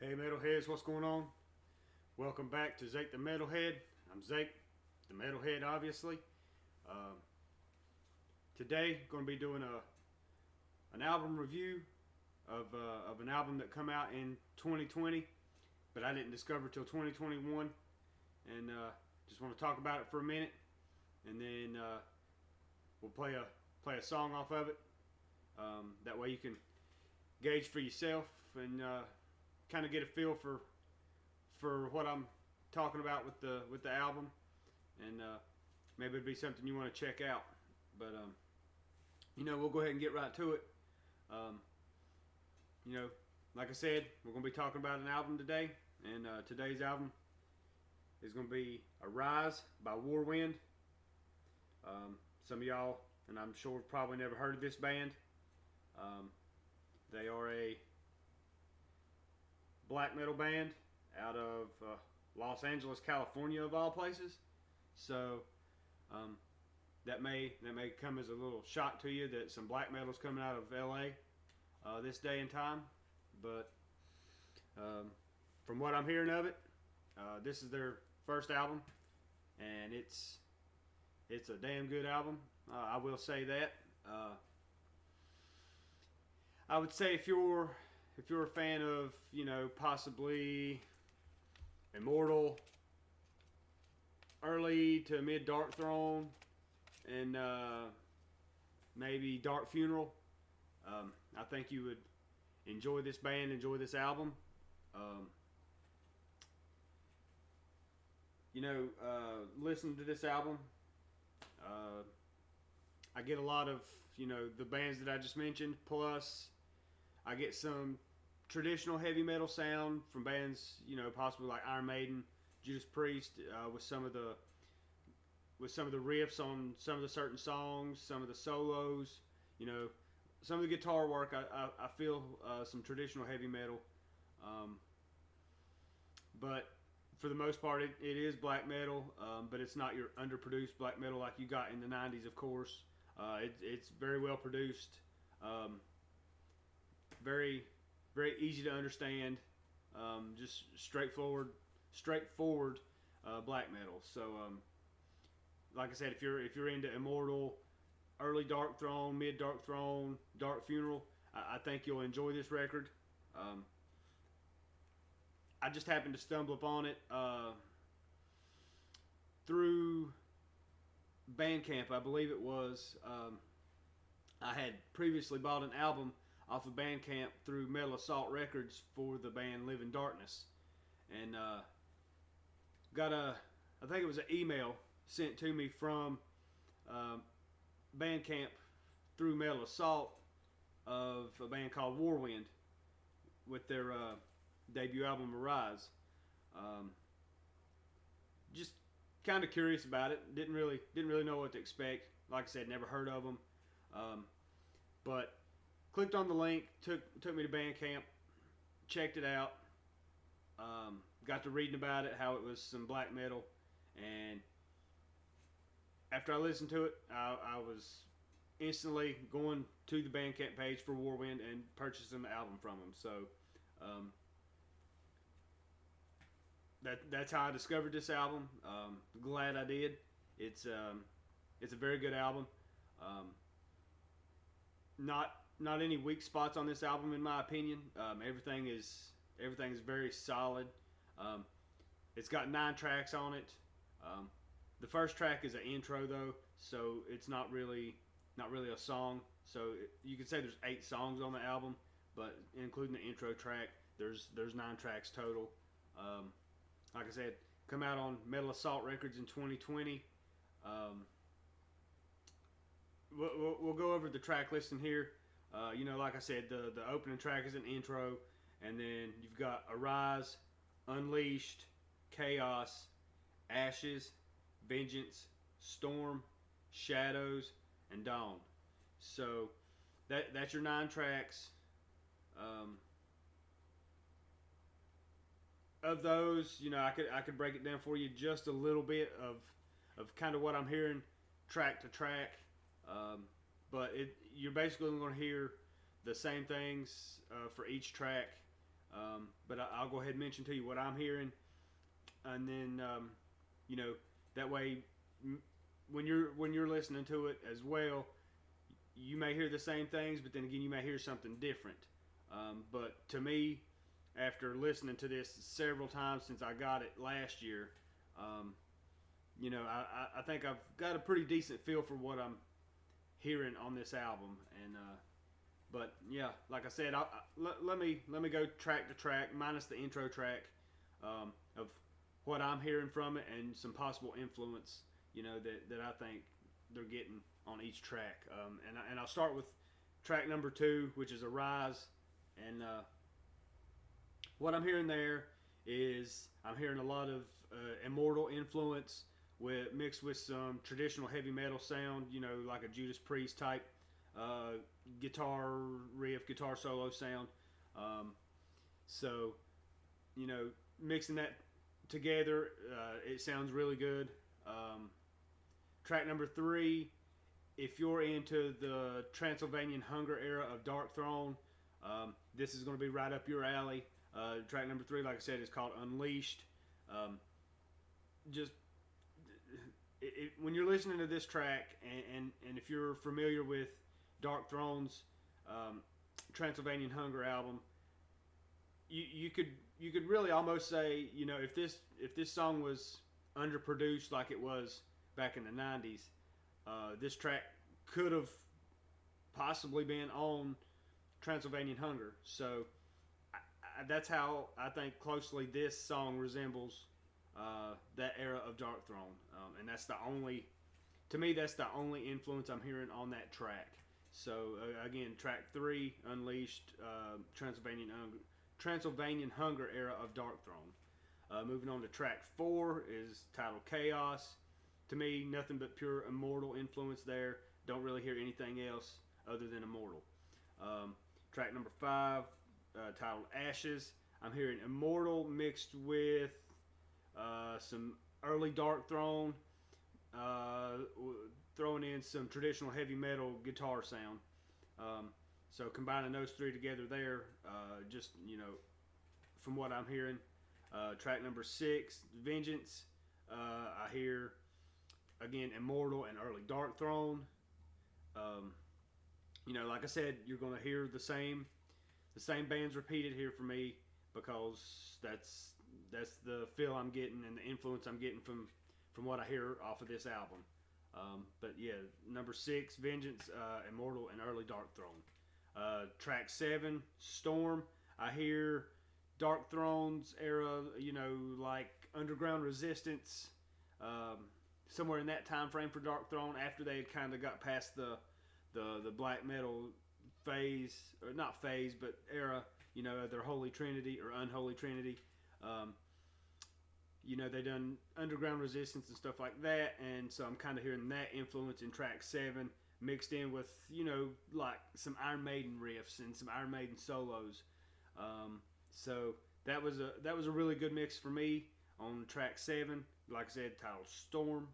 Hey Metalheads, what's going on? Welcome back to Zake the Metalhead. I'm Zake, the Metalhead, obviously. Um, Today, going to be doing an album review of an album that come out in 2020, but I didn't discover till 2021, and just want to talk about it for a minute, and then we'll play a song off of it. That way, you can gauge for yourself and kind of get a feel for what I'm talking about with the album, and maybe it'd be something you want to check out. But we'll go ahead and get right to it. Um, like I said, we're going to be talking about an album today, and today's album is going to be "Arise" by Warwind. Some of y'all, and I'm sure, probably never heard of this band. They are a black metal band out of Los Angeles, California, of all places. So that may come as a little shock to you that some black metal's coming out of LA this day and time. But from what I'm hearing of it, this is their first album, and it's a damn good album. I will say that. I would say if you're a fan of, possibly Immortal, early to mid Dark Throne, and maybe Dark Funeral, I think you would enjoy this band, enjoy this album. Listening to this album, I get a lot of, the bands that I just mentioned, plus I get some traditional heavy metal sound from bands, possibly like Iron Maiden, Judas Priest, with some of the riffs on some of the certain songs, some of the solos, some of the guitar work. I feel some traditional heavy metal, but for the most part, it is black metal, but it's not your underproduced black metal like you got in the '90s, of course. It's very well produced. Very, very easy to understand. Just straightforward black metal. So, like I said, if you're into Immortal, early Dark Throne, mid Dark Throne, Dark Funeral, I think you'll enjoy this record. I just happened to stumble upon it through Bandcamp, I believe it was. I had previously bought an album off of Bandcamp through Metal Assault Records for the band Live in Darkness, and got I think it was an email sent to me from Bandcamp through Metal Assault of a band called Warwind with their debut album Arise. Just kind of curious about it. Didn't really know what to expect. Like I said, never heard of them. But clicked on the link, took me to Bandcamp, checked it out, got to reading about it, how it was some black metal, and after I listened to it, I was instantly going to the Bandcamp page for Warwind and purchasing the album from them. So that's how I discovered this album. Glad I did. It's a very good album. Not any weak spots on this album, in my opinion. Everything is very solid. It's got 9 tracks on it. The first track is an intro, though, so it's not really a song. So you could say there's 8 songs on the album, but including the intro track, there's 9 tracks total. Like I said, come out on Metal Assault Records in 2020. We'll go over the track listing here. Like I said, the opening track is an intro, and then you've got Arise, Unleashed, Chaos, Ashes, Vengeance, Storm, Shadows, and Dawn. So that's your 9 tracks. Of those, I could break it down for you just a little bit of kind of what I'm hearing track to track. But you're basically going to hear the same things for each track. But I'll go ahead and mention to you what I'm hearing, and then you know, that way when you're listening to it as well, you may hear the same things, but then again, you may hear something different. But to me, after listening to this several times since I got it last year, um, I think I've got a pretty decent feel for what I'm hearing on this album. And but yeah, like I said, let me go track to track, minus the intro track, of what I'm hearing from it and some possible influence, that I think they're getting on each track. And I'll start with track number 2, which is Arise. And what I'm hearing there is I'm hearing a lot of Immortal influence mixed with some traditional heavy metal sound, like a Judas Priest type guitar riff, guitar solo sound. So, mixing that together, it sounds really good. Track number 3, if you're into the Transylvanian Hunger era of Dark Throne, this is going to be right up your alley. Track number 3, like I said, is called Unleashed. When you're listening to this track, and if you're familiar with Dark Throne's Transylvanian Hunger album, you could really almost say, if this song was underproduced like it was back in the 90s, this track could have possibly been on Transylvanian Hunger. So that's how I think closely this song resembles that era of Dark Throne, and that's the only influence I'm hearing on that track. So again, track 3, Unleashed, Transylvanian Hunger era of Dark Throne. Moving on to track 4 is titled Chaos. To me, nothing but pure Immortal influence there. Don't really hear anything else other than Immortal. Track number 5, titled Ashes. I'm hearing Immortal mixed with some early Dark Throne, throwing in some traditional heavy metal guitar sound. So combining those 3 together there, from what I'm hearing. Track number 6, Vengeance. I hear, again, Immortal and early Dark Throne. Like I said, you're going to hear the same bands repeated here for me, because that's the feel I'm getting and the influence I'm getting from what I hear off of this album. But yeah, number 6, Vengeance, Immortal, and early Dark Throne. Track 7, Storm. I hear Dark Throne's era, like Underground Resistance, somewhere in that time frame for Dark Throne, after they had kind of got past the black metal phase, or not phase, but era, their Holy Trinity or Unholy Trinity. They done Underground Resistance and stuff like that, and so I'm kind of hearing that influence in track 7, mixed in with, like some Iron Maiden riffs and some Iron Maiden solos. So that was a really good mix for me on track 7, like I said, titled Storm.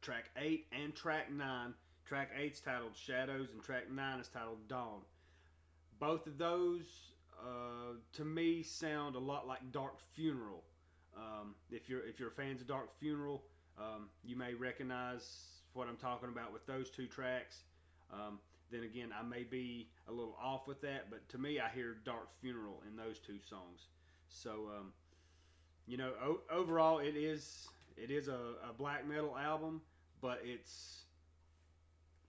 Track 8 and track 9. Track 8's titled Shadows, and track 9 is titled Dawn. Both of those, to me, sound a lot like Dark Funeral. If you're fans of Dark Funeral, you may recognize what I'm talking about with those 2 tracks. Then again, I may be a little off with that, but to me, I hear Dark Funeral in those 2 songs. So, overall, it is a black metal album, but it's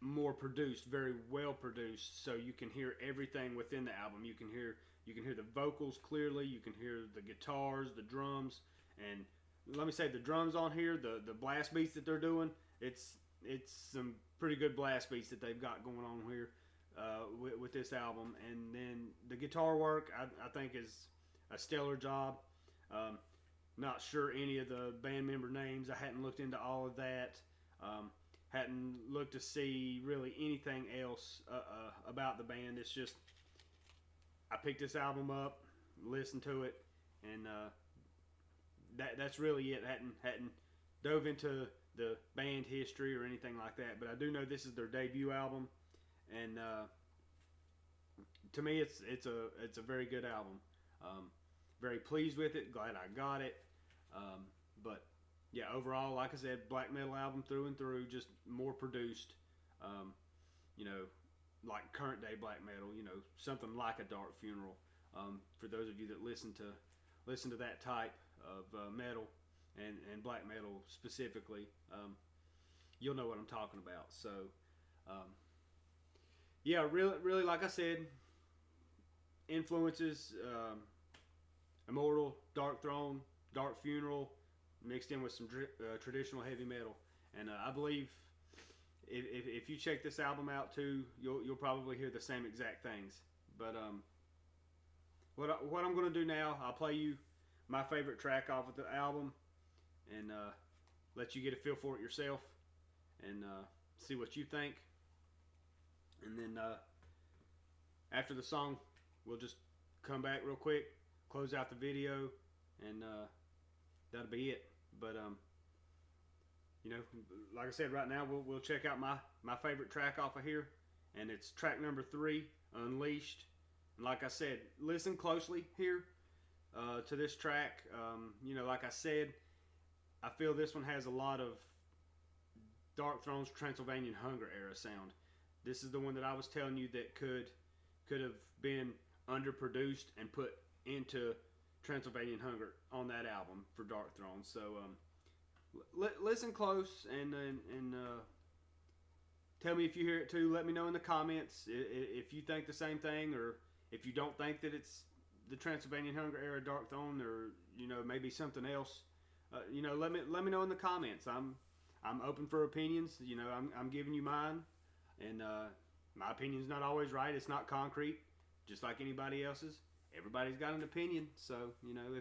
more produced, very well produced, so you can hear everything within the album. You can hear the vocals clearly, you can hear the guitars, the drums, and let me say, the drums on here, the blast beats that they're doing, it's some pretty good blast beats that they've got going on here with this album. And then the guitar work, I think, is a stellar job. Not sure any of the band member names. I hadn't looked into all of that. Hadn't looked to see really anything else about the band. It's just, I picked this album up, listened to it, and that's really it. Hadn't dove into the band history or anything like that, but I do know this is their debut album, and to me, it's a very good album. Very pleased with it. Glad I got it. But yeah, overall, like I said, black metal album through and through. Just more produced. You know, like current day black metal. You know, something like a Dark Funeral. For those of you that listen to that type of metal and black metal specifically, you'll know what I'm talking about. So, yeah, really, like I said, influences, Immortal, Dark Throne, Dark Funeral, mixed in with some traditional heavy metal. And I believe if you check this album out too, you'll probably hear the same exact things. But what I'm going to do now, I'll play you my favorite track off of the album and let you get a feel for it yourself and see what you think. And then after the song, we'll just come back real quick, close out the video, and that'll be it. But you know, like I said, right now we'll check out my favorite track off of here, and it's track number 3, Unleashed. And like I said, listen closely here to this track. You know, like I said, I feel this one has a lot of Dark Throne's Transylvanian Hunger era sound. This is the one that I was telling you that could have been underproduced and put into Transylvanian Hunger on that album for Dark Throne. So listen close and tell me if you hear it too. Let me know in the comments if you think the same thing, or if you don't think that it's the Transylvanian Hunger era Dark Throne, or you know, maybe something else. You know, let me know in the comments. I'm open for opinions. You know, I'm giving you mine. And my opinion's not always right. It's not concrete, just like anybody else's. Everybody's got an opinion. So, you know,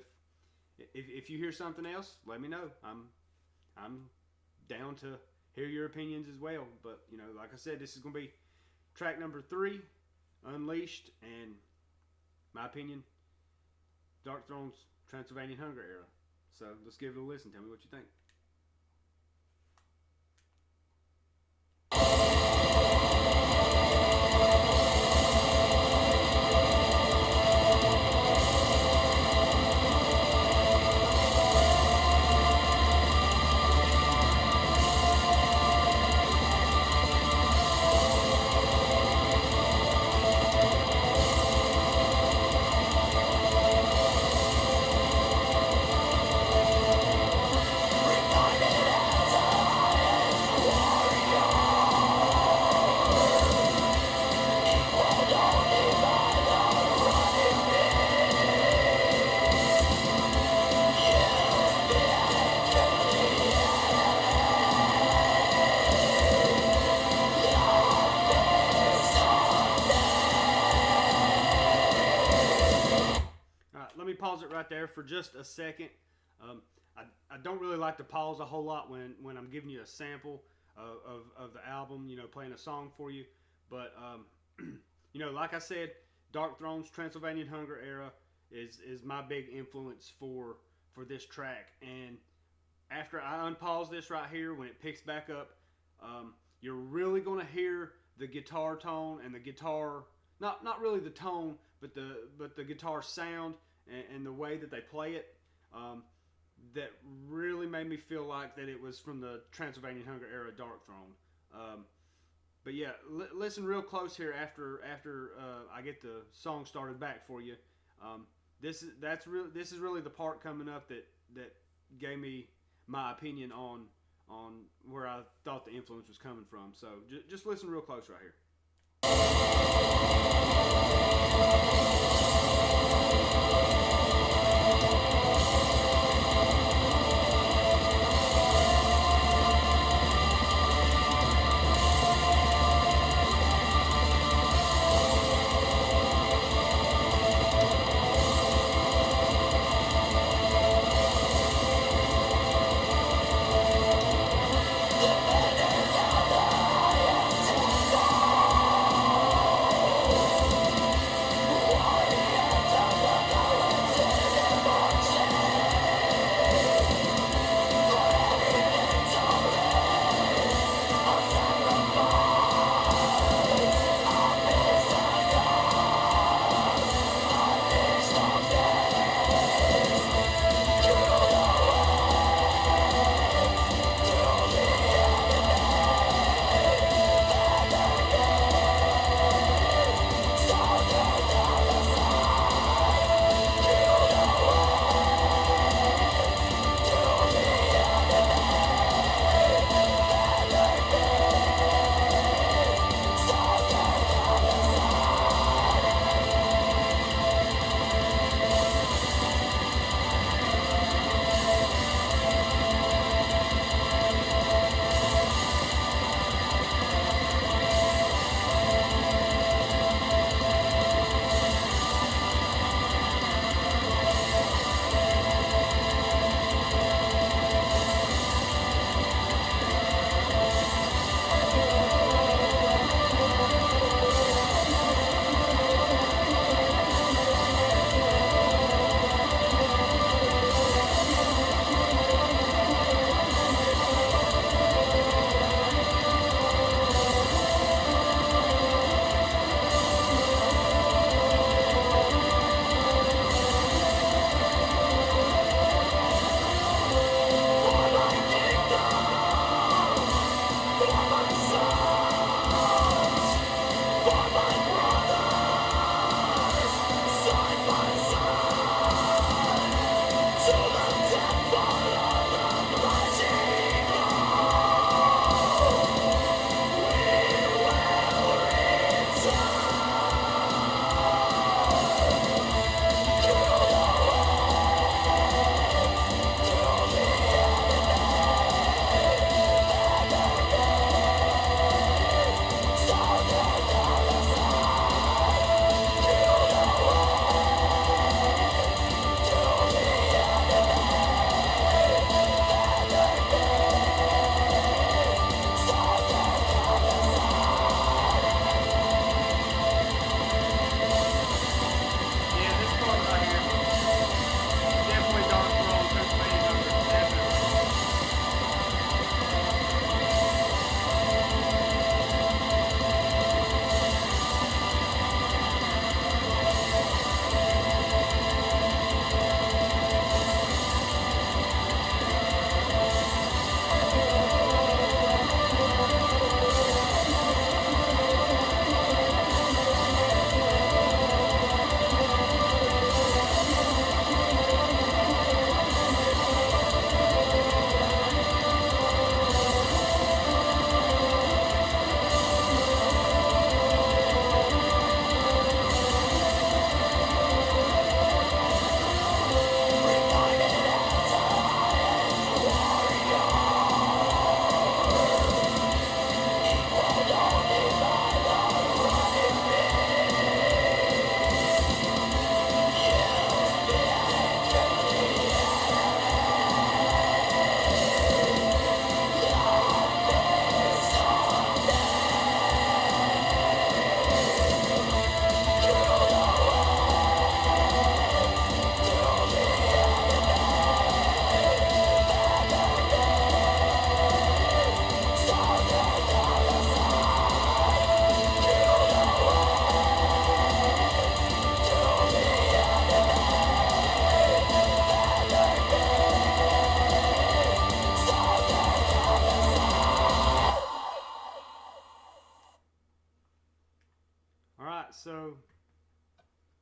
if you hear something else, let me know. I'm down to hear your opinions as well. But, you know, like I said, this is going to be track number 3, Unleashed, and my opinion, Dark Throne's Transylvanian Hunger era. So let's give it a listen. Tell me what you think. Pause it right there for just a second. I don't really like to pause a whole lot when I'm giving you a sample of the album, you know, playing a song for you. But, you know, like I said, Dark Throne's Transylvanian Hunger era is my big influence for this track. And after I unpause this right here, when it picks back up, you're really going to hear the guitar tone and the guitar, not really the tone, but the guitar sound and the way that they play it, that really made me feel like that it was from the Transylvanian Hunger era Dark Throne. But yeah, listen real close here after I get the song started back for you. This is really the part coming up that gave me my opinion on where I thought the influence was coming from. So just listen real close right here.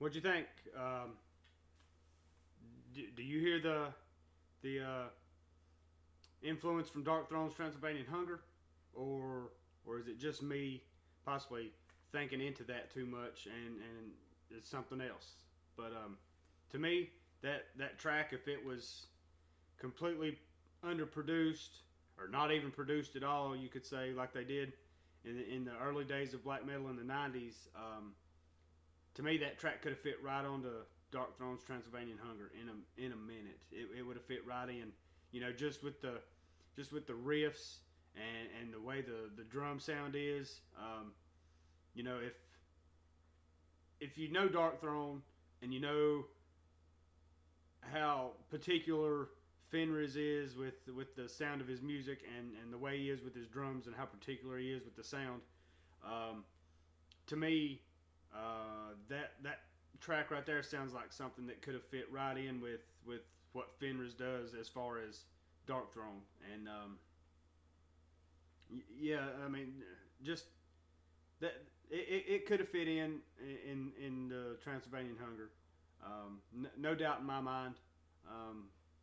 What'd you think? Do you hear the influence from Dark Throne's Transylvanian Hunger, or is it just me possibly thinking into that too much and it's something else? But to me, that track, if it was completely underproduced or not even produced at all, you could say, like they did in the early days of black metal in the 90s, to me that track could have fit right onto Dark Throne's Transylvanian Hunger in a minute. It would have fit right in, you know, just with the riffs and the way the drum sound is. You know, if you know Dark Throne and you know how particular Fenriz is with the sound of his music and the way he is with his drums and how particular he is with the sound, to me, that track right there sounds like something that could have fit right in with what Fenriz does as far as Dark Throne. And yeah, I mean, just that it could have fit in the Transylvanian Hunger, no doubt in my mind.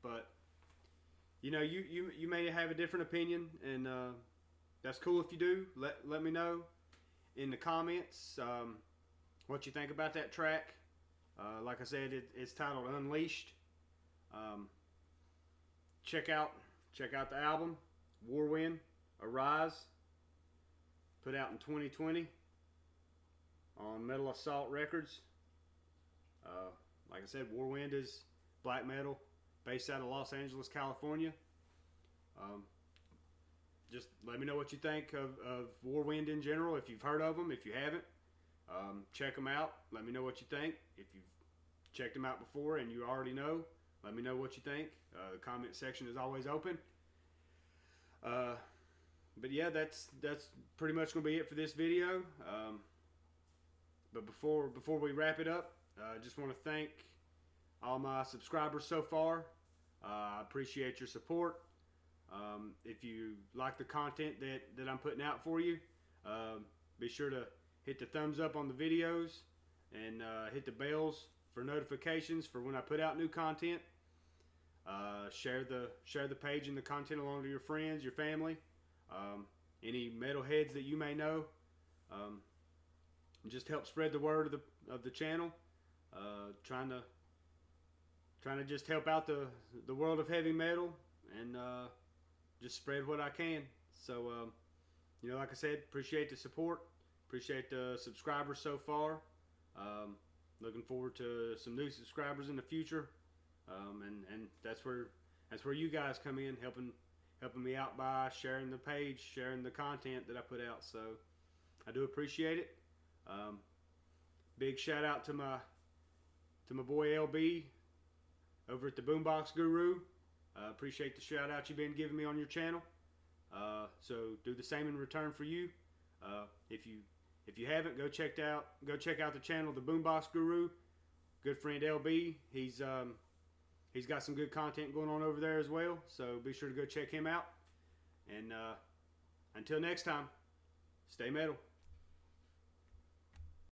But you know, you may have a different opinion, and that's cool if you do. Let me know in the comments what you think about that track. Like I said, it's titled Unleashed. Check out the album Warwind Arise, put out in 2020 on Metal Assault Records. Like I said, Warwind is black metal based out of Los Angeles, California. Just let me know what you think of Warwind in general. If you've heard of them, if you haven't, check them out. Let me know what you think. If you've checked them out before and you already know, let me know what you think. The comment section is always open. But yeah, that's pretty much going to be it for this video. But before we wrap it up, I just want to thank all my subscribers so far. I appreciate your support. If you like the content that I'm putting out for you, be sure to hit the thumbs up on the videos and hit the bells for notifications for when I put out new content. Share the page and the content along to your friends, your family, any metalheads that you may know. Just help spread the word of the channel. Trying to just help out the world of heavy metal and just spread what I can. So you know, like I said, appreciate the support, appreciate the subscribers so far. Looking forward to some new subscribers in the future, and that's where you guys come in, helping me out by sharing the page, sharing the content that I put out. So I do appreciate it. Big shout out to my boy LB over at the Boombox Guru. Appreciate the shout out you've been giving me on your channel. So do the same in return for you. If you haven't, go check out the channel, the Boombox Guru. Good friend LB. He's got some good content going on over there as well. So be sure to go check him out. And until next time, stay metal.